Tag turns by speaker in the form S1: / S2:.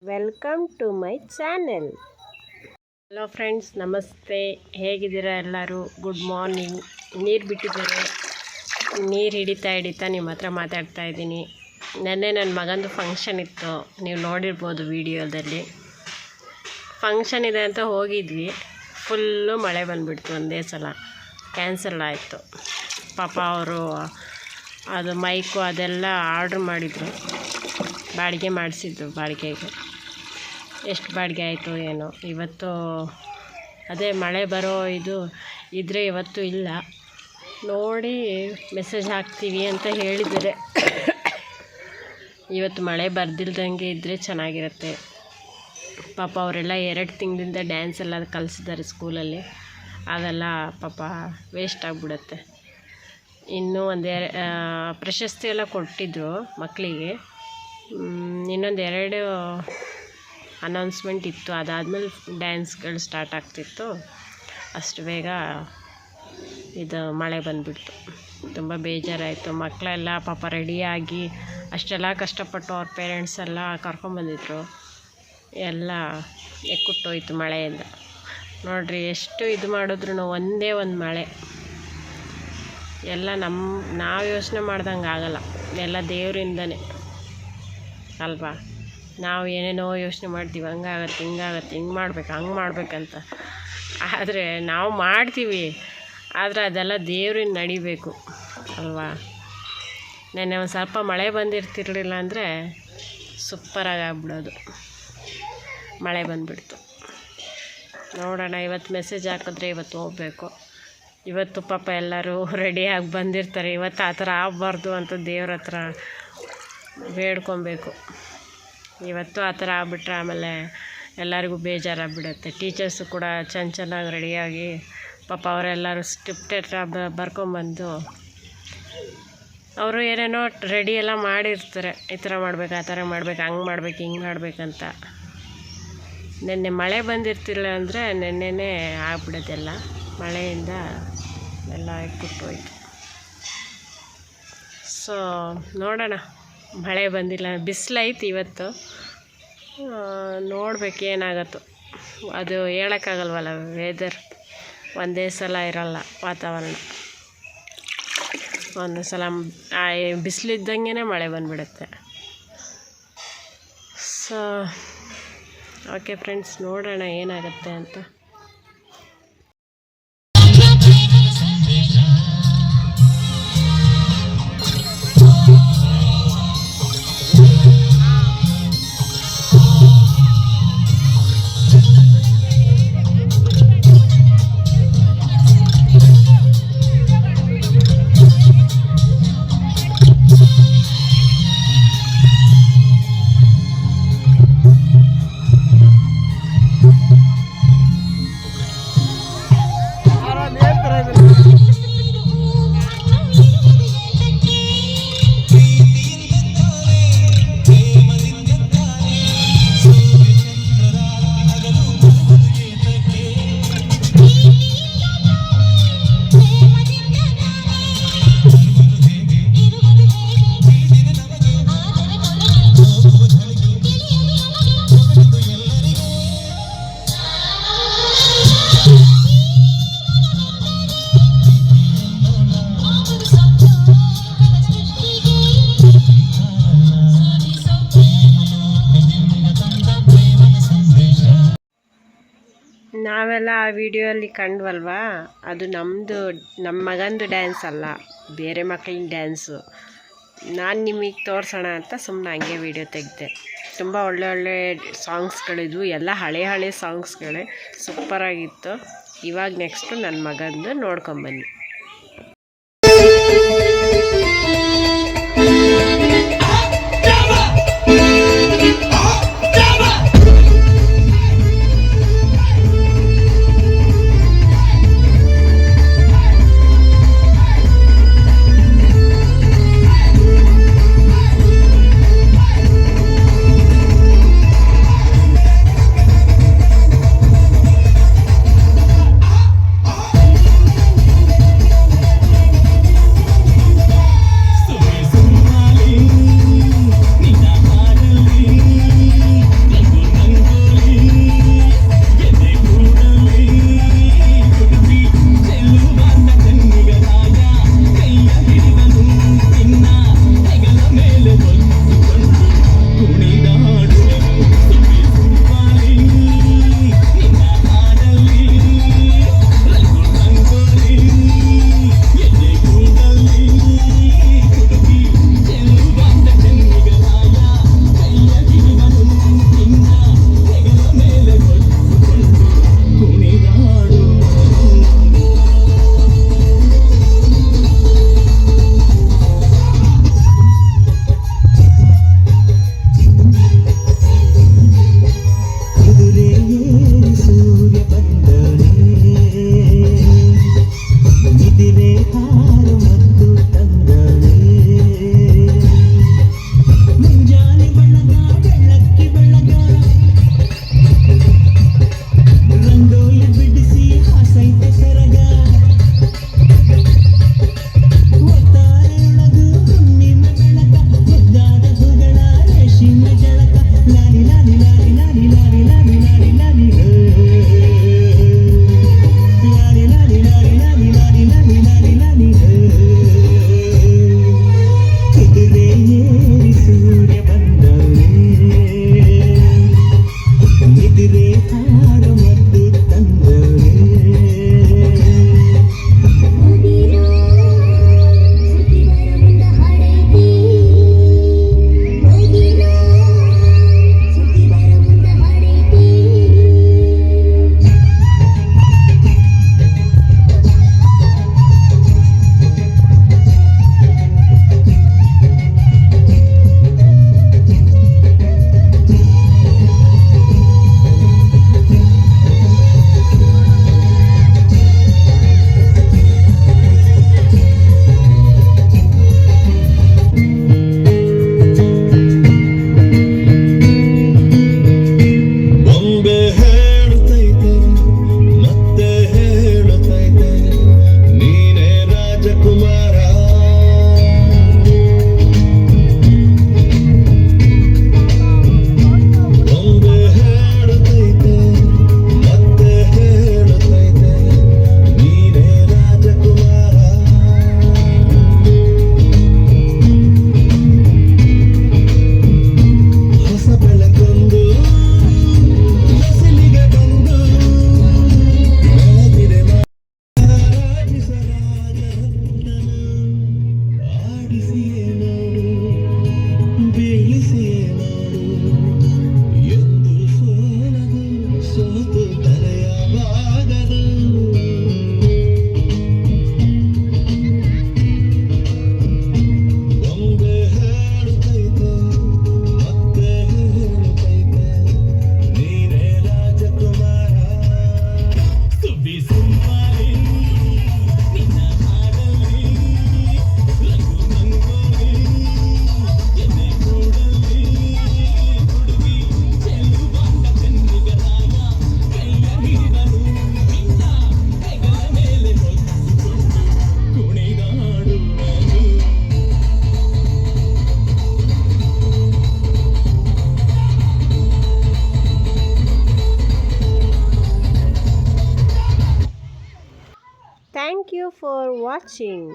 S1: Welcome to my channel. Hello friends, namaste. ಹೇಗಿದ್ದೀರಾ ಎಲ್ಲರೂ? Good morning. ನೀರು ಬಿಟ್ಟಿದ್ದಾರೆ, ನೀರು ಹಿಡಿತಾ ನಿಮ್ಮ ಹತ್ರ ಮಾತಾಡ್ತಾ ಇದ್ದೀನಿ. ನೆನ್ನೆ ನನ್ನ ಮಗಂದು ಫಂಕ್ಷನ್ ಇತ್ತು, ನೀವು ನೋಡಿರ್ಬೋದು ವಿಡಿಯೋದಲ್ಲಿ. ಫಂಕ್ಷನ್ ಇದೆ ಅಂತ ಹೋಗಿದ್ವಿ, ಫುಲ್ಲು ಮಳೆ ಬಂದುಬಿಡ್ತು. ಒಂದೇ ಸಲ ಕ್ಯಾನ್ಸಲ್ ಆಯಿತು. ಪಾಪ ಅವರು ಅದು ಮೈಕು ಅದೆಲ್ಲ ಆರ್ಡ್ರ್ ಮಾಡಿದರು, ಬಾಡಿಗೆ ಮಾಡಿಸಿದ್ದು. ಬಾಡಿಗೆಗೆ ಎಷ್ಟು ಬಾಡಿಗೆ ಆಯಿತು ಏನೋ. ಇವತ್ತು ಅದೇ ಮಳೆ ಬರೋ ಇದ್ದರೆ ಇವತ್ತು ಇಲ್ಲ, ನೋಡಿ ಮೆಸೇಜ್ ಹಾಕ್ತೀವಿ ಅಂತ ಹೇಳಿದರೆ. ಇವತ್ತು ಮಳೆ ಬರ್ದಿಲ್ದಂಗೆ ಇದ್ದರೆ ಚೆನ್ನಾಗಿರುತ್ತೆ. ಪಾಪ ಅವರೆಲ್ಲ 2 ತಿಂಗಳಿಂದ ಡ್ಯಾನ್ಸ್ ಎಲ್ಲ ಕಲಿಸಿದ್ದಾರೆ ಸ್ಕೂಲಲ್ಲಿ. ಅದೆಲ್ಲ ಪಾಪ ವೇಸ್ಟ್ ಆಗಿಬಿಡುತ್ತೆ. ಇನ್ನೂ ಪ್ರಶಸ್ತಿ ಎಲ್ಲ ಕೊಟ್ಟಿದ್ದರು ಮಕ್ಕಳಿಗೆ. ಇನ್ನೊಂದು 2 ಅನೌನ್ಸ್ಮೆಂಟ್ ಇತ್ತು, ಅದಾದಮೇಲೆ ಡ್ಯಾನ್ಸ್ಗಳು ಸ್ಟಾರ್ಟ್ ಆಗ್ತಿತ್ತು. ಅಷ್ಟು ಬೇಗ ಮಳೆ ಬಂದುಬಿಡ್ತು. ತುಂಬ ಬೇಜಾರಾಯಿತು. ಮಕ್ಕಳೆಲ್ಲ ಪಾಪ ರೆಡಿಯಾಗಿ ಅಷ್ಟೆಲ್ಲ ಕಷ್ಟಪಟ್ಟು ಅವ್ರ ಪೇರೆಂಟ್ಸ್ ಎಲ್ಲ ಕರ್ಕೊಂಬಂದಿದ್ರು, ಎಲ್ಲ ಎಕ್ಕುಟ್ಟೋಯ್ತು ಮಳೆಯಿಂದ. ನೋಡಿರಿ, ಎಷ್ಟು ಮಾಡಿದ್ರು ಒಂದೇ ಒಂದು ಮಳೆ ಎಲ್ಲ ನಾವು ಯೋಚನೆ ಮಾಡ್ದಂಗೆ ಆಗಲ್ಲ. ಎಲ್ಲ ದೇವರಿಂದನೇ ಅಲ್ವಾ? ನಾವು ಏನೇನೋ ಯೋಚನೆ ಮಾಡ್ತೀವಿ, ಹಂಗಾಗತ್ತೆ ಹಿಂಗಾಗತ್ತೆ, ಹಿಂಗೆ ಮಾಡ್ಬೇಕು ಹಂಗೆ ಮಾಡ್ಬೇಕಂತ. ಆದರೆ ನಾವು ಮಾಡ್ತೀವಿ, ಆದರೆ ಅದೆಲ್ಲ ದೇವ್ರಿಂದ ನಡಿಬೇಕು ಅಲ್ವಾ? ನೆನ್ನೆ ಒಂದು ಸ್ವಲ್ಪ ಮಳೆ ಬಂದಿರ್ತಿರ್ಲಿಲ್ಲ ಅಂದರೆ ಸೂಪರಾಗಿ ಆಗ್ಬಿಡೋದು. ಮಳೆ ಬಂದುಬಿಡ್ತು. ನೋಡೋಣ, ಇವತ್ತು ಮೆಸೇಜ್ ಹಾಕಿದ್ರೆ ಇವತ್ತು ಹೋಗಬೇಕು. ಇವತ್ತು ಪಾಪ ಎಲ್ಲರೂ ರೆಡಿಯಾಗಿ ಬಂದಿರ್ತಾರೆ. ಇವತ್ತು ಆ ಥರ ಆಗಬಾರ್ದು ಅಂತ ದೇವ್ರ ಹತ್ರ ಬೇಡ್ಕೊಬೇಕು. ಇವತ್ತು ಆ ಥರ ಆಗ್ಬಿಟ್ರೆ ಆಮೇಲೆ ಎಲ್ಲರಿಗೂ ಬೇಜಾರಾಗ್ಬಿಡುತ್ತೆ. ಟೀಚರ್ಸು ಕೂಡ ಚೆನ್ನಾಗಿ ರೆಡಿಯಾಗಿ ಪಾಪ ಅವರೆಲ್ಲರೂ ಸ್ಕ್ರಿಪ್ಟ್ ಹತ್ರ ಬರ್ಕೊಂಬಂದು ಅವರು ಏನೇನೋ ರೆಡಿ ಎಲ್ಲ ಮಾಡಿರ್ತಾರೆ. ಈ ಥರ ಮಾಡ್ಬೇಕು, ಆ ಥರ ಮಾಡ್ಬೇಕು, ಹಂಗೆ ಮಾಡ್ಬೇಕು, ಹಿಂಗೆ ಮಾಡ್ಬೇಕಂತ. ನೆನ್ನೆ ಮಳೆ ಬಂದಿರ್ತಿಲ್ಲ ಅಂದರೆ ನೆನ್ನೆನೇ ಆಗ್ಬಿಡೋದೆಲ್ಲ. ಮಳೆಯಿಂದ ಎಲ್ಲ ಕುಟ್ಟೋಯ್ತು. ಸೊ ನೋಡೋಣ, ಮಳೆ ಬಂದಿಲ್ಲ, ಬಿಸಿಲೈತಿ ಇವತ್ತು. ನೋಡ್ಬೇಕು ಏನಾಗತ್ತೋ. ಅದು ಹೇಳೋಕ್ಕಾಗಲ್ವಲ್ಲ, ವೆದರ್ ಒಂದೇ ಸಲ ಇರಲ್ಲ ವಾತಾವರಣ. ಒಂದು ಸಲ ಬಿಸಿಲಿದ್ದಂಗೆ ಮಳೆ ಬಂದುಬಿಡುತ್ತೆ. ಸೊ ಓಕೆ ಫ್ರೆಂಡ್ಸ್, ನೋಡೋಣ ಏನಾಗುತ್ತೆ ಅಂತ. ನಾವೆಲ್ಲ ಆ ವಿಡಿಯೋಲ್ಲಿ ಕಂಡ್ವಲ್ವಾ, ಅದು ನಮ್ಮ ಮಗಂದು ಡ್ಯಾನ್ಸ್ ಅಲ್ಲ, ಬೇರೆ ಮಕ್ಕಳಿನ ಡ್ಯಾನ್ಸು. ನಾನು ನಿಮಗೆ ತೋರಿಸೋಣ ಅಂತ ಸುಮ್ಮನೆ ಹಂಗೆ ವಿಡಿಯೋ ತೆಗೆದೆ. ತುಂಬ ಒಳ್ಳೆ ಸಾಂಗ್ಸ್ಗಳಿದ್ವು, ಎಲ್ಲ ಹಳೆ ಸಾಂಗ್ಸ್ಗಳೇ, ಸೂಪರಾಗಿತ್ತು. ಇವಾಗ ನೆಕ್ಸ್ಟು ನನ್ನ ಮಗಂದು ನೋಡ್ಕೊಂಬನ್ನಿ. ವಾಚಿಂಗ್.